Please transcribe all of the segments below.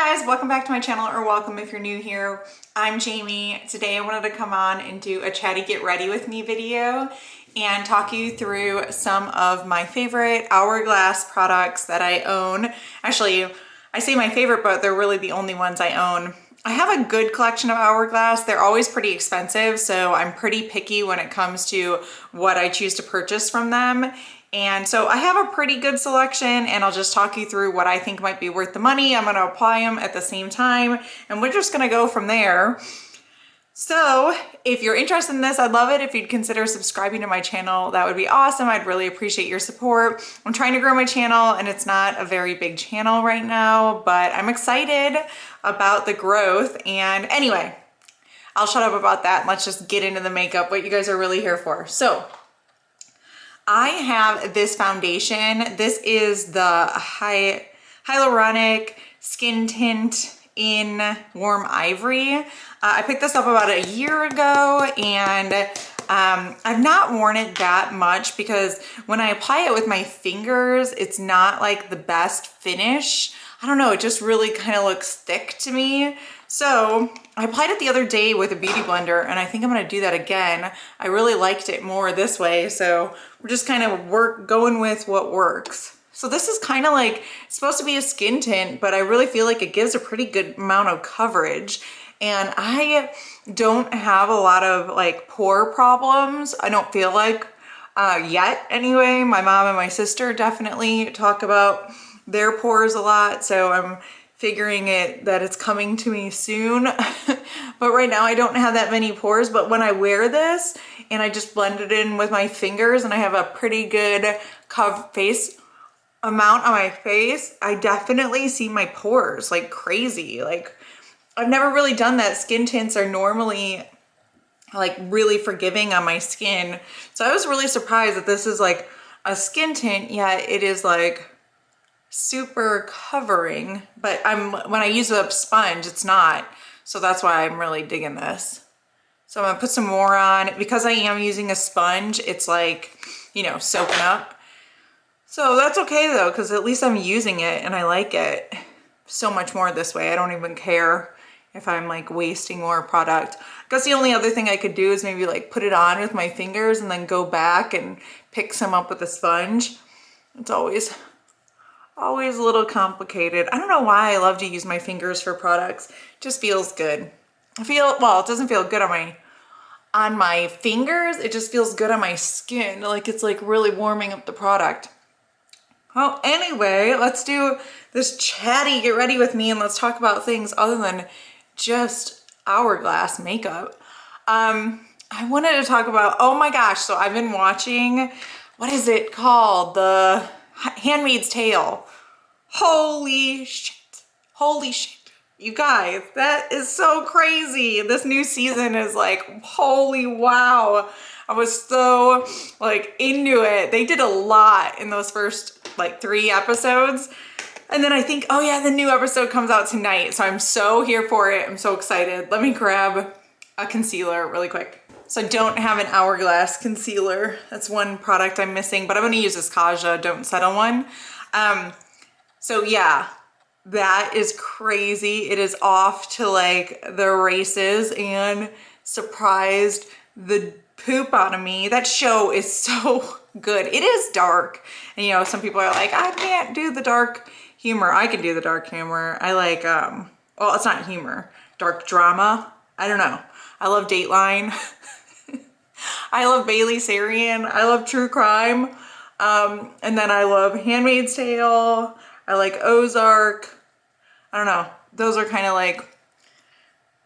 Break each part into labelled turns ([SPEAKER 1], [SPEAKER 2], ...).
[SPEAKER 1] guys, welcome back to my channel, or welcome if you're new here. I'm Jamie. Today I wanted to come on and do a chatty get ready with me video and talk you through some of my favorite Hourglass products that I own. Actually, I say my favorite, but they're really the only ones I own. I have a good collection of Hourglass. They're always pretty expensive, so I'm pretty picky when it comes to what I choose to purchase from them. And so I have a pretty good selection, and I'll just talk you through what I think might be worth the money. I'm gonna apply them at the same time, and we're just gonna go from there. So if you're interested in this, I'd love it if you'd consider subscribing to my channel. That would be awesome. I'd really appreciate your support. I'm trying to grow my channel, and it's not a very big channel right now, but I'm excited about the growth. And anyway, I'll shut up about that. Let's just get into the makeup, what you guys are really here for. So I have this foundation. This is the Hyaluronic Skin Tint in Warm Ivory. I picked this up about a year ago, and I've not worn it that much because when I apply it with my fingers, it's not like the best finish. I don't know, it just really kind of looks thick to me. So I applied it the other day with a beauty blender, and I think I'm gonna do that again. I really liked it more this way, so we're just kind of going with what works. So this is kind of like, it's supposed to be a skin tint, but I really feel like it gives a pretty good amount of coverage. And I don't have a lot of like pore problems. I don't feel like yet anyway. My mom and my sister definitely talk about their pores a lot, so I'm figuring that it's coming to me soon. But right now I don't have that many pores, but when I wear this and I just blend it in with my fingers and I have a pretty good face amount on my face, I definitely see my pores like crazy. Like, I've never really done that. Skin tints are normally like really forgiving on my skin. So I was really surprised that this is like a skin tint, yet it is like super covering, but when I use a sponge, it's not. So that's why I'm really digging this. So I'm gonna put some more on. Because I am using a sponge, it's like, you know, soaking up. So that's okay though, because at least I'm using it and I like it so much more this way. I don't even care if I'm like wasting more product. I guess the only other thing I could do is maybe like put it on with my fingers and then go back and pick some up with a sponge. It's always a little complicated. I don't know why I love to use my fingers for products. It just feels good. Well, it doesn't feel good on my fingers. It just feels good on my skin. Like it's like really warming up the product. Well, anyway, let's do this chatty get ready with me, and let's talk about things other than just Hourglass makeup. I wanted to talk about, oh my gosh, so I've been watching, what is it called? The Handmaid's Tale. Holy shit. You guys, that is so crazy. This new season is like, holy wow. I was so like into it. They did a lot in those first like 3 episodes. And then I think, oh yeah, the new episode comes out tonight. So I'm so here for it. I'm so excited. Let me grab a concealer really quick. So I don't have an Hourglass concealer. That's one product I'm missing, but I'm gonna use this Kaja Don't Settle one. So yeah, that is crazy. It is off to like the races and surprised the poop out of me. That show is so good. It is dark. And you know, some people are like, I can't do the dark humor. I can do the dark humor. I like, well, it's not humor, dark drama. I don't know. I love Dateline. I love Bailey Sarian. I love true crime. And then I love Handmaid's Tale. I like Ozark. I don't know. Those are kind of like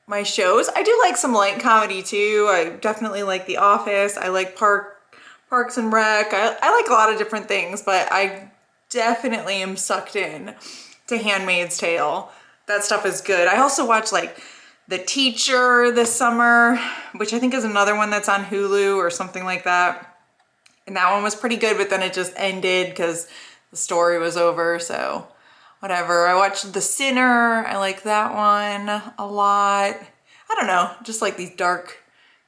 [SPEAKER 1] my shows. I do like some light comedy too. I definitely like The Office. I like Parks and Rec. I like a lot of different things, but I definitely am sucked in to Handmaid's Tale. That stuff is good. I also watch like The Teacher this summer, which I think is another one that's on Hulu or something like that. And that one was pretty good, but then it just ended because the story was over, so whatever. I watched The Sinner. I like that one a lot. I don't know, just like these dark,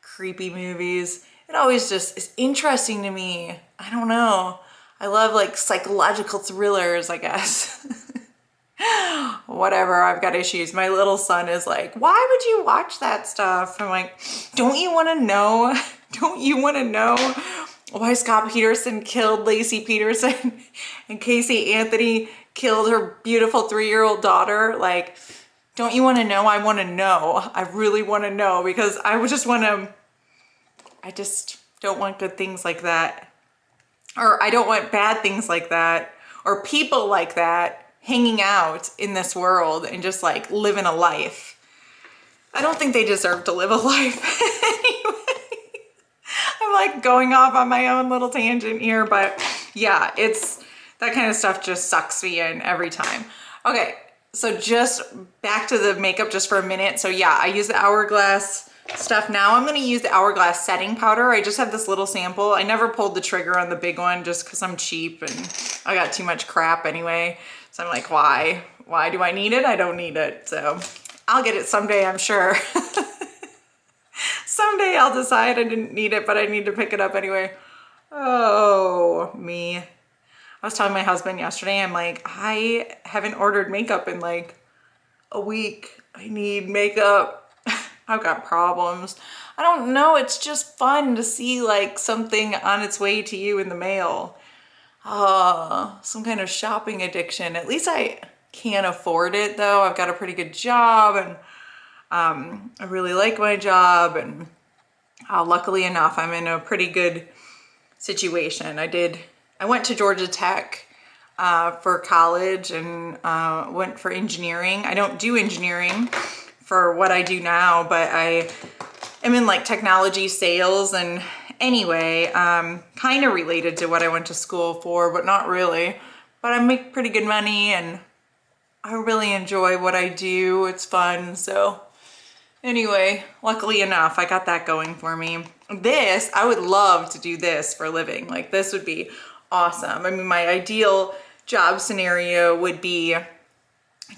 [SPEAKER 1] creepy movies. It always just is interesting to me. I don't know. I love like psychological thrillers, I guess. Whatever, I've got issues. My little son is like, why would you watch that stuff? I'm like, don't you want to know? Don't you want to know why Scott Peterson killed Lacey Peterson and Casey Anthony killed her beautiful 3-year-old daughter? Like, don't you want to know? I want to know. I really want to know, because I would just want to, I just don't want good things like that. Or I don't want bad things like that, or people like that hanging out in this world and just like living a life. I don't think they deserve to live a life. Anyway, I'm like going off on my own little tangent here, but yeah, it's that kind of stuff just sucks me in every time. Okay, so just back to the makeup just for a minute. So yeah, I use the Hourglass stuff. Now I'm gonna use the Hourglass setting powder. I just have this little sample. I never pulled the trigger on the big one just because I'm cheap and I got too much crap anyway. So I'm like, why? Why do I need it? I don't need it. So I'll get it someday, I'm sure. Someday I'll decide I didn't need it, but I need to pick it up anyway. Oh, me. I was telling my husband yesterday, I'm like, I haven't ordered makeup in like a week. I need makeup. I've got problems. I don't know. It's just fun to see like something on its way to you in the mail. Some kind of shopping addiction. At least I can afford it though. I've got a pretty good job and I really like my job, and luckily enough, I'm in a pretty good situation. I went to Georgia Tech for college and went for engineering. I don't do engineering for what I do now, but I am in like technology sales, and anyway, kind of related to what I went to school for, but not really. But I make pretty good money and I really enjoy what I do. It's fun. So anyway, luckily enough, I got that going for me. This, I would love to do this for a living. Like this would be awesome. I mean, my ideal job scenario would be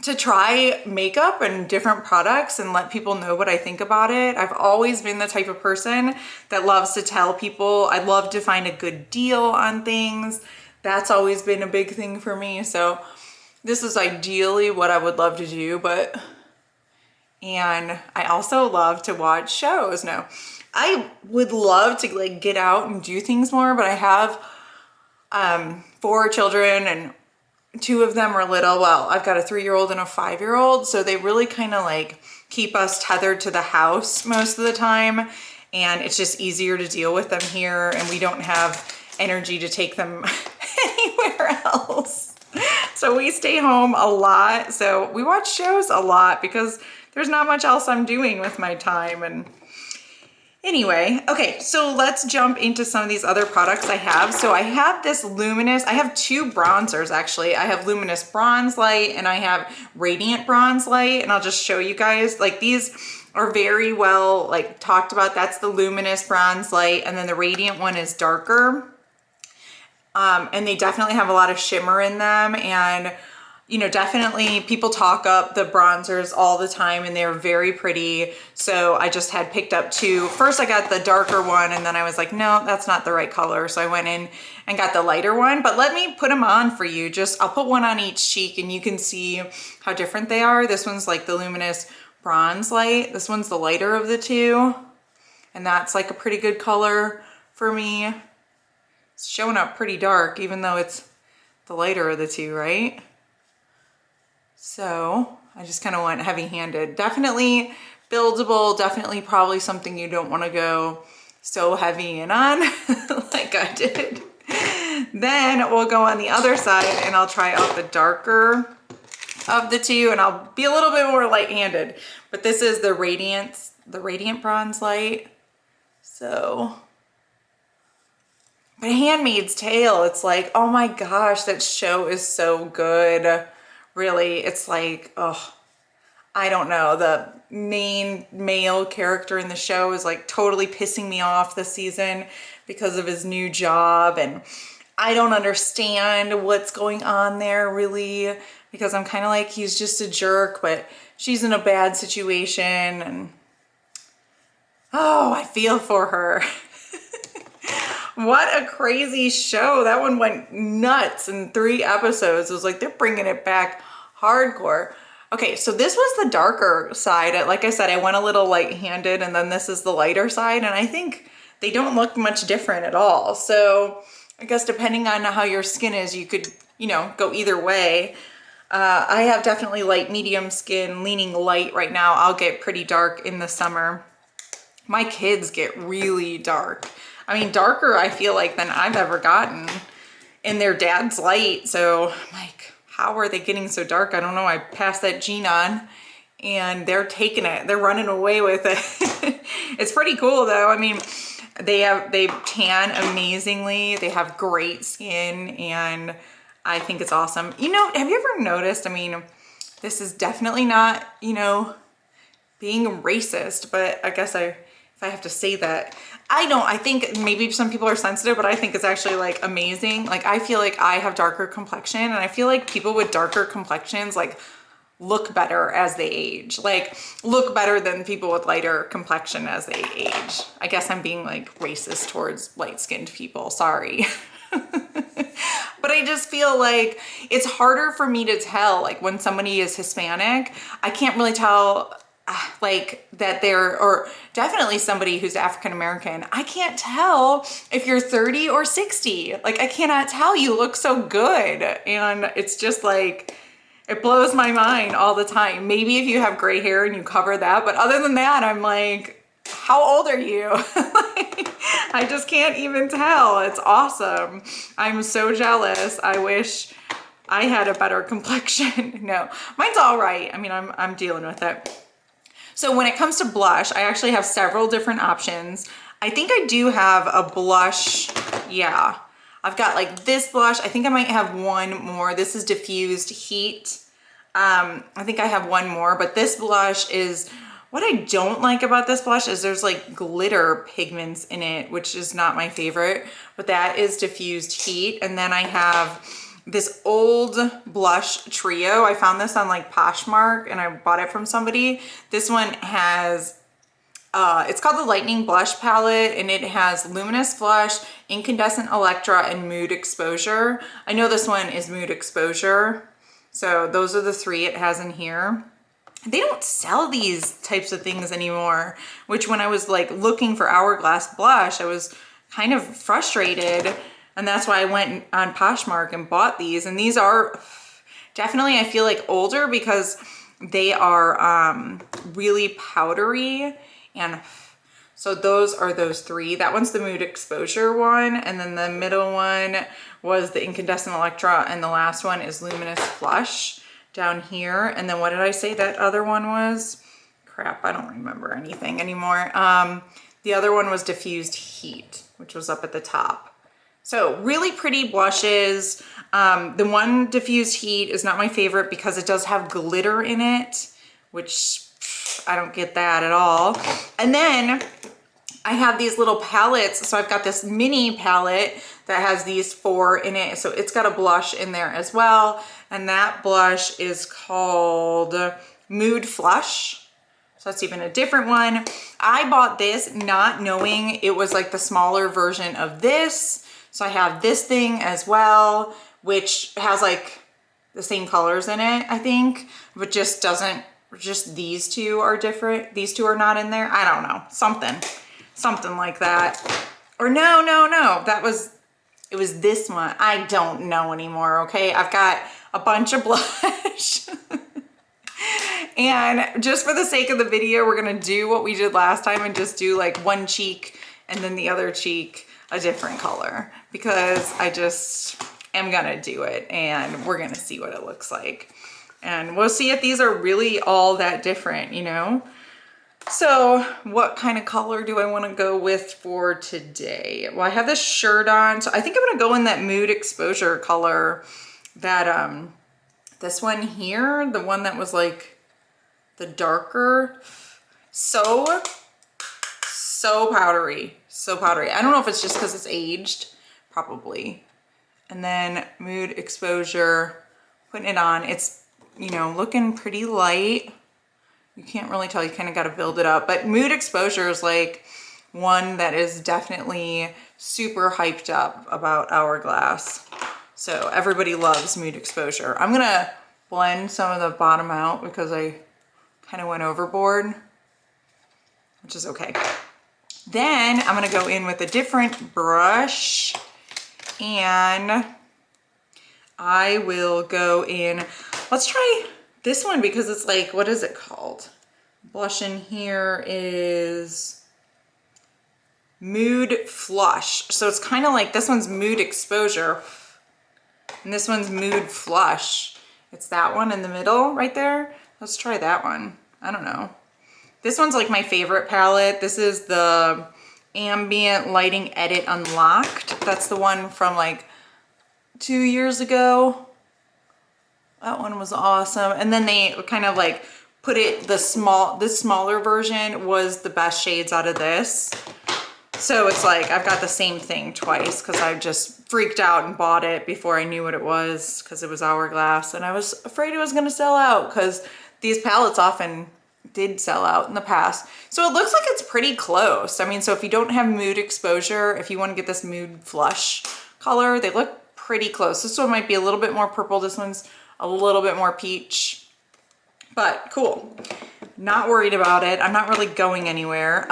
[SPEAKER 1] to try makeup and different products and let people know what I think about it. I've always been the type of person that loves to tell people. I love to find a good deal on things. That's always been a big thing for me. So this is ideally what I would love to do, and I also love to watch shows. No, I would love to like get out and do things more, but I have 4 children and 2 of them are little. Well, I've got a 3-year-old and a 5-year-old. So they really kind of like keep us tethered to the house most of the time. And it's just easier to deal with them here. And we don't have energy to take them anywhere else. So we stay home a lot. So we watch shows a lot because there's not much else I'm doing with my time. And anyway, okay, so let's jump into some of these other products I have. So I have this Luminous, I have 2 bronzers actually. I have Luminous Bronze Light and I have Radiant Bronze Light, and I'll just show you guys. Like these are very well like talked about. That's the Luminous Bronze Light, and then the Radiant one is darker. And they definitely have a lot of shimmer in them, and you know, definitely people talk up the bronzers all the time and they're very pretty. So I just had picked up 2. First I got the darker one and then I was like, no, that's not the right color. So I went in and got the lighter one, but let me put them on for you. I'll put one on each cheek and you can see how different they are. This one's like the Luminous Bronze Light. This one's the lighter of the 2. And that's like a pretty good color for me. It's showing up pretty dark, even though it's the lighter of the 2, right? So I just kind of went heavy-handed. Definitely buildable, definitely probably something you don't want to go so heavy in on like I did. Then we'll go on the other side and I'll try out the darker of the 2 and I'll be a little bit more light-handed. But this is the Radiant Bronze Light. So, but Handmaid's Tale, it's like, oh my gosh, that show is so good. Really, it's like, oh, I don't know. The main male character in the show is like totally pissing me off this season because of his new job. And I don't understand what's going on there really, because I'm kind of like, he's just a jerk, but she's in a bad situation. And oh, I feel for her. What a crazy show. That one went nuts in 3 episodes. It was like, they're bringing it back Hardcore. Okay, so this was the darker side. Like I said, I went a little light-handed, and then this is the lighter side, and I think they don't look much different at all. So I guess depending on how your skin is, you could, you know, go either way. I have definitely light medium skin, leaning light right now. I'll get pretty dark in the summer. My kids get really dark. I mean, darker I feel like than I've ever gotten. And their dad's light, so I'm like, how are they getting so dark? I don't know. I passed that gene on and they're taking it. They're running away with it. It's pretty cool though. I mean, they tan amazingly. They have great skin and I think it's awesome. You know, have you ever noticed, I mean, this is definitely not, you know, being racist, but I guess if I have to say that, I think maybe some people are sensitive, but I think it's actually like amazing. Like I feel like I have darker complexion and I feel like people with darker complexions like look better as they age, like look better than people with lighter complexion as they age. I guess I'm being like racist towards light-skinned people, sorry. But I just feel like it's harder for me to tell, like when somebody is Hispanic, I can't really tell like that they're, or definitely somebody who's African American, I can't tell if you're 30 or 60. Like I cannot tell, you look so good. And it's just like, it blows my mind all the time. Maybe if you have gray hair and you cover that, but other than that, I'm like, how old are you? I just can't even tell. It's awesome. I'm so jealous. I wish I had a better complexion. No, mine's all right. I mean, I'm dealing with it. So when it comes to blush, I actually have several different options. I think I do have a blush. Yeah, I've got like this blush. I think I might have one more. This is Diffused Heat. I think I have one more, but this blush is, what I don't like about this blush is there's like glitter pigments in it, which is not my favorite, but that is Diffused Heat. And then I have this old blush trio. I found this on like Poshmark and I bought it from somebody. This one has, it's called the Lightning Blush Palette and it has Luminous Blush, Incandescent Electra, and Mood Exposure. I know this one is Mood Exposure. So those are the three it has in here. They don't sell these types of things anymore, which when I was like looking for Hourglass blush, I was kind of frustrated. And that's why I went on Poshmark and bought these. And these are definitely, I feel like, older because they are really powdery. And so those are those three. That one's the Mood Exposure one. And then the middle one was the Incandescent Electra. And the last one is Luminous Flush down here. And then what did I say that other one was? Crap, I don't remember anything anymore. The other one was Diffused Heat, which was up at the top. So really pretty blushes. The one Diffused Heat is not my favorite because it does have glitter in it, which I don't get that at all. And then I have these little palettes. So I've got this mini palette that has these four in it. So it's got a blush in there as well. And that blush is called Mood Flush. So that's even a different one. I bought this not knowing it was like the smaller version of this. So I have this thing as well, which has like the same colors in it, I think, but just doesn't, just these two are different. These two are not in there. I don't know, something like that. Or no, it was this one. I don't know anymore, okay? I've got a bunch of blush. And just for the sake of the video, we're gonna do what we did last time and just do like one cheek and then the other cheek a different color because I just am gonna do it and we're gonna see what it looks like. And we'll see if these are really all that different, you know? So what kind of color do I wanna go with for today? Well, I have this shirt on, so I think I'm gonna go in that Mood Exposure color, that, this one here, the one that was like the darker, so powdery, so powdery. I don't know if it's just because it's aged, probably. And then Mood Exposure, putting it on. It's, you know, looking pretty light. You can't really tell, you kind of got to build it up. But Mood Exposure is like one that is definitely super hyped up about Hourglass. So everybody loves Mood Exposure. I'm gonna blend some of the bottom out because I kind of went overboard, which is okay. Then I'm gonna go in with a different brush and I will go in, let's try this one because it's like, what is it called? Blush in here is Mood Flush. So it's kind of like, this one's Mood Exposure and this one's Mood Flush. It's that one in the middle right there. Let's try that one. I don't know. This one's like my favorite palette. This is the Ambient Lighting Edit Unlocked. That's the one from like 2 years ago. That one was awesome. And then they kind of like put it, this smaller version was the best shades out of this. So it's like, I've got the same thing twice because I just freaked out and bought it before I knew what it was because it was Hourglass and I was afraid it was gonna sell out because these palettes often did sell out in the past. So it looks like it's pretty close. I mean, so if you don't have Mood Exposure, if you want to get this Mood Flush color, they look pretty close. This one might be a little bit more purple. This one's a little bit more peach, but cool. Not worried about it. I'm not really going anywhere.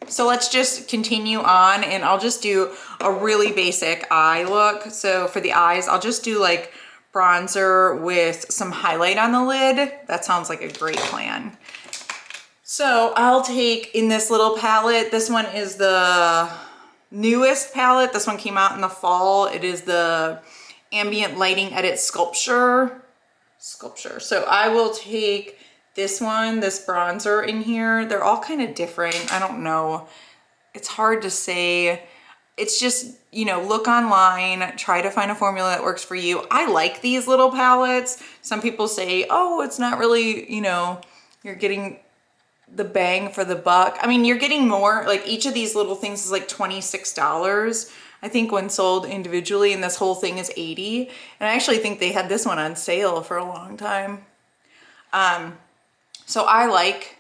[SPEAKER 1] So let's just continue on and I'll just do a really basic eye look. So for the eyes, I'll just do like bronzer with some highlight on the lid. That sounds like a great plan. So I'll take in this little palette, this one is the newest palette. This one came out in the fall. It is the Ambient Lighting Edit Sculpture. So I will take this one, this bronzer in here. They're all kind of different. I don't know. It's hard to say. It's just, you know, look online, try to find a formula that works for you. I like these little palettes. Some people say, oh, it's not really, you know, you're getting the bang for the buck. I mean, you're getting more, like each of these little things is like $26, I think, when sold individually, and this whole thing is $80. And I actually think they had this one on sale for a long time. So I like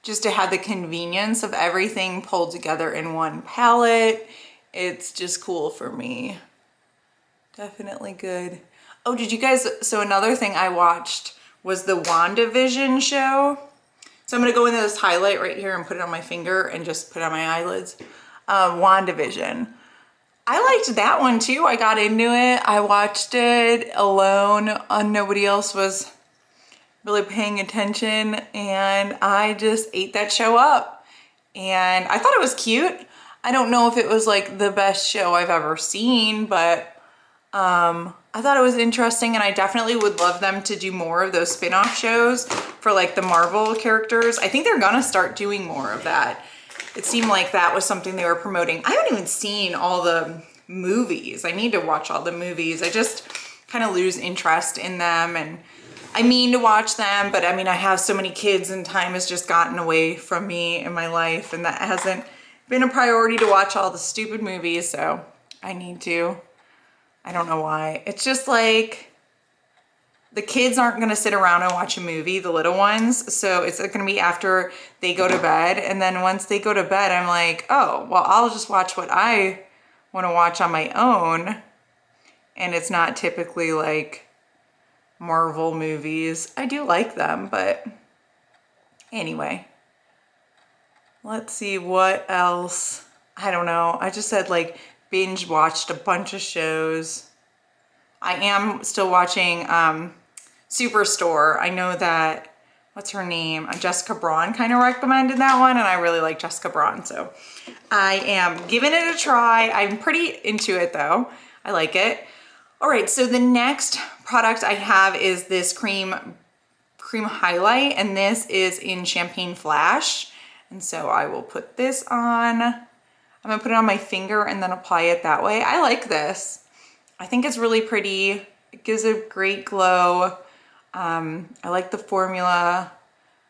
[SPEAKER 1] just to have the convenience of everything pulled together in one palette. It's just cool for me. Definitely good. Oh, did you guys, so another thing I watched was the WandaVision show. So I'm gonna go into this highlight right here and put it on my finger and just put it on my eyelids. WandaVision. I liked that one too. I got into it. I watched it alone. Nobody else was really paying attention and I just ate that show up. And I thought it was cute. I don't know if it was like the best show I've ever seen, but I thought it was interesting and I definitely would love them to do more of those spin-off shows for like the Marvel characters. I think they're gonna start doing more of that. It seemed like that was something they were promoting. I haven't even seen all the movies. I need to watch all the movies. I just kind of lose interest in them and I mean to watch them, but I mean, I have so many kids and time has just gotten away from me in my life and that hasn't been a priority to watch all the stupid movies, so I need to. I don't know why. It's just like the kids aren't gonna sit around and watch a movie, the little ones, so it's gonna be after they go to bed, and then once they go to bed, I'm like, oh, well, I'll just watch what I wanna watch on my own, and it's not typically like Marvel movies. I do like them, but anyway. Let's see what else. I don't know. I just said like binge watched a bunch of shows. I am still watching Superstore. I know that, what's her name? Jessica Braun kind of recommended that one and I really like Jessica Braun. So I am giving it a try. I'm pretty into it though. I like it. All right, so the next product I have is this cream highlight and this is in Champagne Flash. And so I will put this on. I'm gonna put it on my finger and then apply it that way. I like this. I think it's really pretty. It gives a great glow. I like the formula.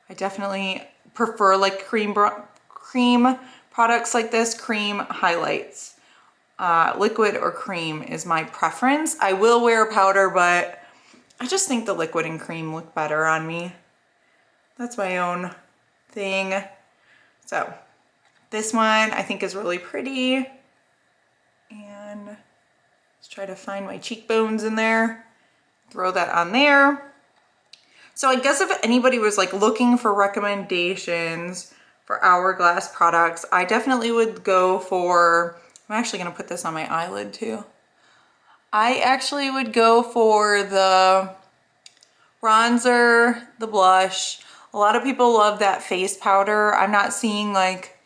[SPEAKER 1] I definitely prefer like cream products like this, cream highlights. Liquid or cream is my preference. I will wear a powder, but I just think the liquid and cream look better on me. That's my own thing. So this one I think is really pretty. And let's try to find my cheekbones in there. Throw that on there. So I guess if anybody was like looking for recommendations for Hourglass products, I definitely would go for, I'm actually gonna put this on my eyelid too. I actually would go for the bronzer, the blush. A lot of people love that face powder. I'm not seeing like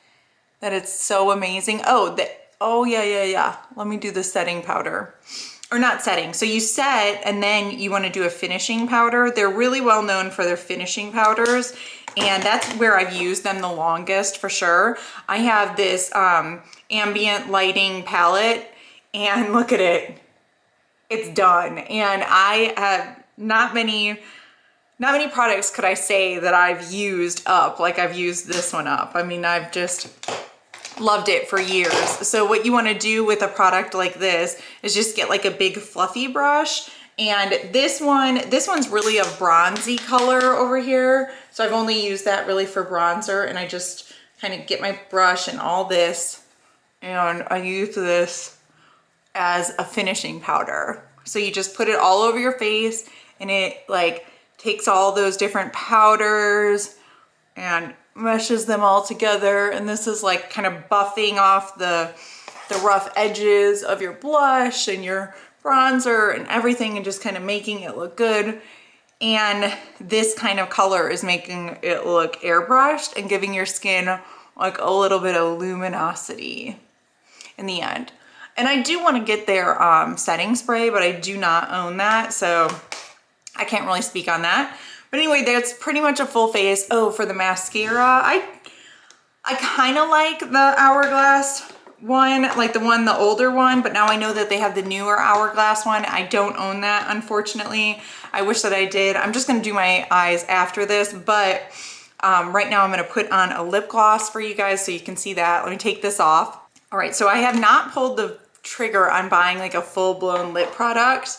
[SPEAKER 1] that it's so amazing. Oh, yeah. Let me do the setting powder. Or not setting. So you set and then you want to do a finishing powder. They're really well known for their finishing powders, and that's where I've used them the longest for sure. I have this ambient lighting palette, and look at it. It's done. And I have not many products could I say that I've used up like I've used this one up. I mean, I've just loved it for years. So what you want to do with a product like this is just get like a big fluffy brush. And this one's really a bronzy color over here. So I've only used that really for bronzer, and I just kind of get my brush and all this, and I use this as a finishing powder. So you just put it all over your face, and it like takes all those different powders and meshes them all together. And this is like kind of buffing off the rough edges of your blush and your bronzer and everything, and just kind of making it look good. And this kind of color is making it look airbrushed and giving your skin like a little bit of luminosity in the end. And I do want to get their setting spray, but I do not own that, so I can't really speak on that. But anyway, that's pretty much a full face. Oh, for the mascara, I kind of like the Hourglass one, like the older one, but now I know that they have the newer Hourglass one. I don't own that, unfortunately. I wish that I did. I'm just gonna do my eyes after this, but right now I'm gonna put on a lip gloss for you guys so you can see that. Let me take this off. All right, so I have not pulled the trigger on buying like a full-blown lip product,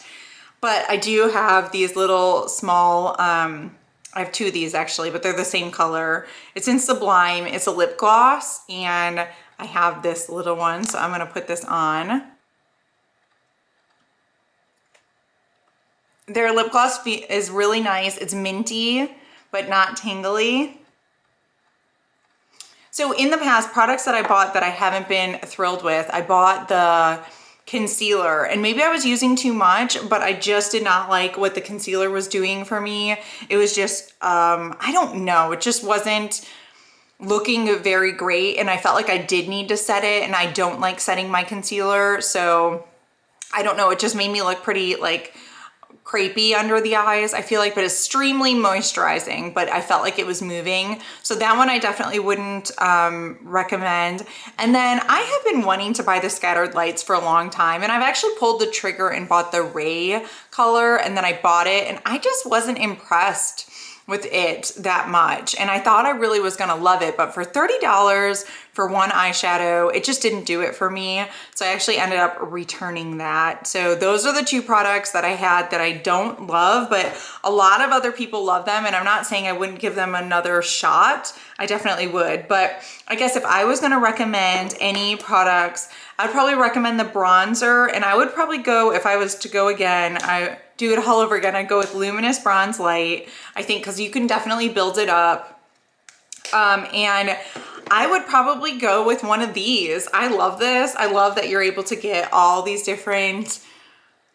[SPEAKER 1] but I do have these little small, I have two of these actually, but they're the same color. It's in Sublime, it's a lip gloss, and I have this little one, so I'm gonna put this on. Their lip gloss is really nice. It's minty, but not tingly. So in the past, products that I bought that I haven't been thrilled with, I bought the concealer, and maybe I was using too much, but I just did not like what the concealer was doing for me. It was just, I don't know, it just wasn't looking very great, and I felt like I did need to set it, and I don't like setting my concealer, so I don't know, it just made me look pretty like crepey under the eyes, I feel like, but it's extremely moisturizing, but I felt like it was moving. So that one I definitely wouldn't recommend. And then I have been wanting to buy the Scattered Lights for a long time, and I've actually pulled the trigger and bought the Ray color, and then I bought it, and I just wasn't impressed with it that much. And I thought I really was gonna love it, but for $30 for one eyeshadow, it just didn't do it for me. So I actually ended up returning that. So those are the two products that I had that I don't love, but a lot of other people love them. And I'm not saying I wouldn't give them another shot. I definitely would. But I guess if I was gonna recommend any products, I'd probably recommend the bronzer, and I would probably go, if I was to go again, I do it all over again, I'd go with Luminous Bronze Light, I think, because you can definitely build it up. And I would probably go with one of these. I love this. I love that you're able to get all these different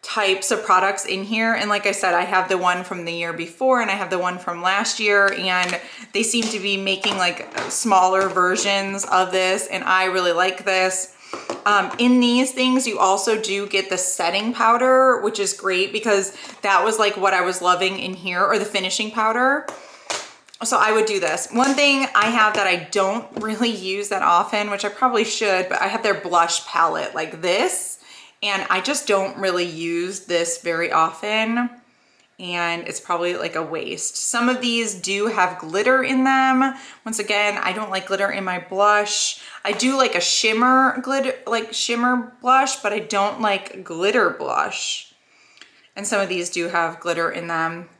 [SPEAKER 1] types of products in here. And like I said, I have the one from the year before, and I have the one from last year, and they seem to be making like smaller versions of this, and I really like this. In these things, you also do get the setting powder, which is great because that was like what I was loving in here, or the finishing powder. So I would do this. One thing I have that I don't really use that often, which I probably should, but I have their blush palette like this, and I just don't really use this very often, and it's probably like a waste. Some of these do have glitter in them. Once again, I don't like glitter in my blush. I do like a shimmer glitter, like shimmer blush, but I don't like glitter blush. And some of these do have glitter in them.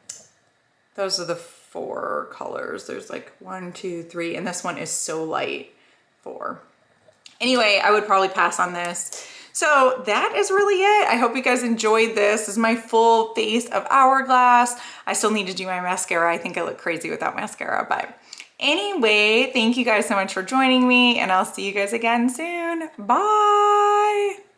[SPEAKER 1] Those are the 4 colors. There's like 1, 2, 3, and this one is So Light 4. Anyway, I would probably pass on this. So that is really it. I hope you guys enjoyed this. This is my full face of Hourglass. I still need to do my mascara. I think I look crazy without mascara, but anyway, thank you guys so much for joining me, and I'll see you guys again soon. Bye.